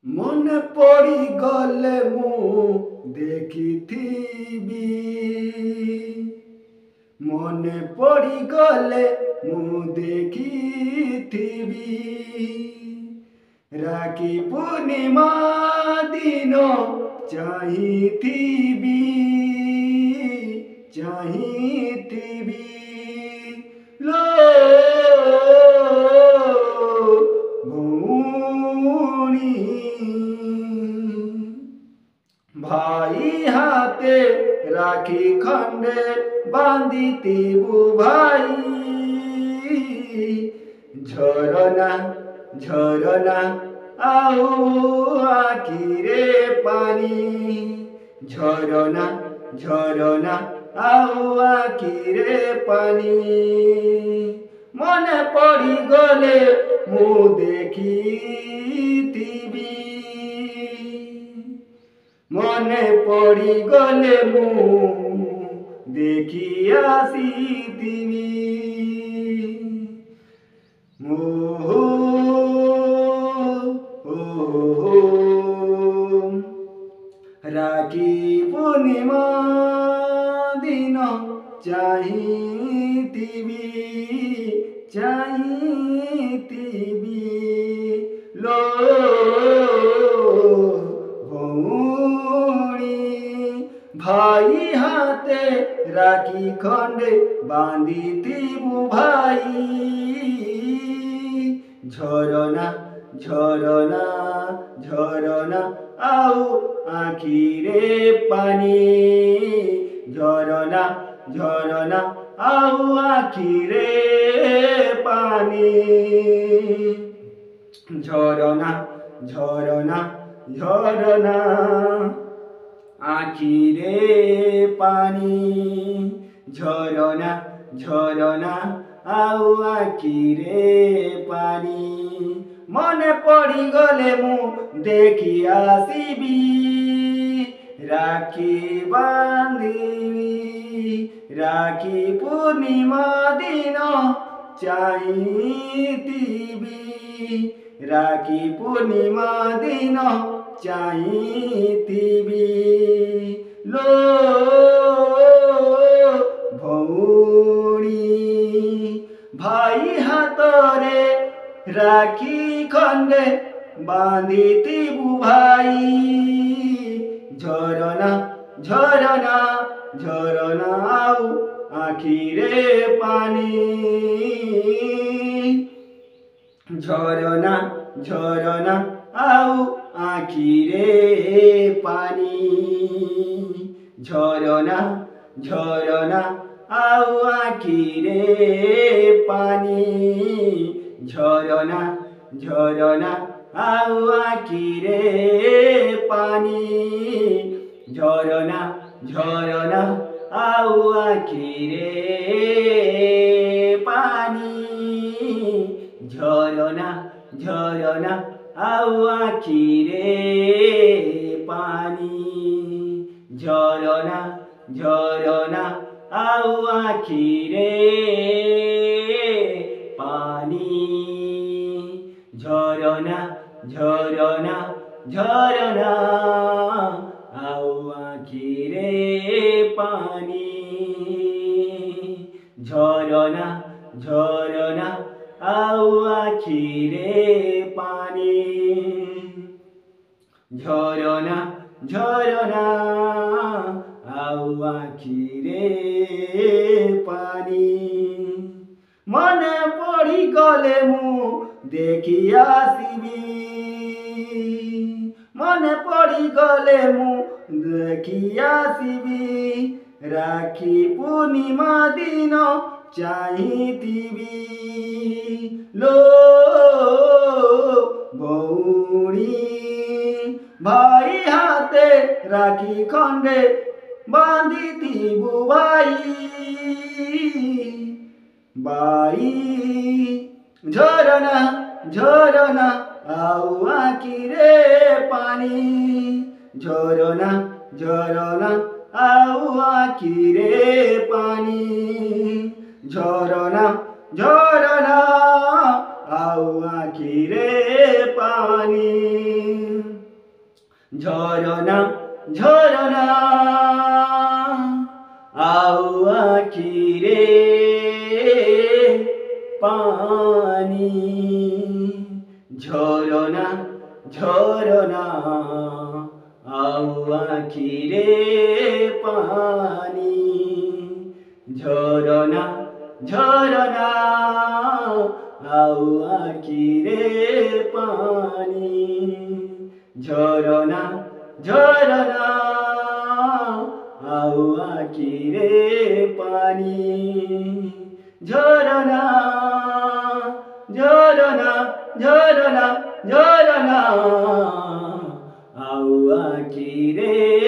মনে পড়ি গলে মু দেখিথিবি মনে পড়ি গলে মু দেখিথিবি রাখি পূর্ণিমা দিন চাহিথিবি চাহিথিবি লো ভৌণী भाई हाथे राखी खंडे बांधितिबु भाई झरना झरना आओ आखिरे पानी झरना झरना आओ आखिरे पानी मने पड़ी गले मु देखिथिबि मने पड़ी गले मु देखी आसीथिबि राखी पूर्णिमा दिन चाहिथिबि चाहिथिबि लो भाई हाथे राखी खंडे बांधितिबु भाई झरना झरना झरना आओ आखिरे पानी झरना झरना आओ आखिरे पानी झरना झरना झरना आखिरे पानी झरना झरना आओ आखिरे पानी मने पड़ी गले मु देखी आसीबी राखी बांधिबी राखी पूर्णिमा दिन चाहिथिबि राखी पूर्णिमा दिन चाहिथिबि लो भौणी भाई हातरे राखी खंडे बांधितिबु भाई झरना झरना झरना आओ आखिरे पानी झरना झरना आओ आखिरे पानी झरना झरना आओ आखिरे पानी झरना झरना आओ आखिरे पानी झरना झरना आओ आखिरे पानी झरना झरना आओ आखिरे पानी झरना झरना आओ आखिरे पानी झरना झरना झरना आओ आखिरे पानी झरना झरना आओ आखिरे पानी झरना झरना आओ आखिरे पानी मने पड़ी गले मु देखी आसीबी मने पड़ी गले मु देखी आसीबी राखी पूर्णिमा दिन चाहिथिबि लो भौणी भाई हाथे राखी खंडे बांधितिबु भाई भाई झरना झरना आओ आखिरे पानी झरना झरना आओ आखिरे पानी झरना झरना आओ आखिरे पानी। ঝরনা ঝরনা আখি রে পানি ঝরনা ঝরনা আখি রে পানি ঝরনা ঝরনা আখি রে পানি ঝরনা ঝরনা আখি রে পানি ঝরনা ঝরনা ঝরনা ঝরনা আখি রে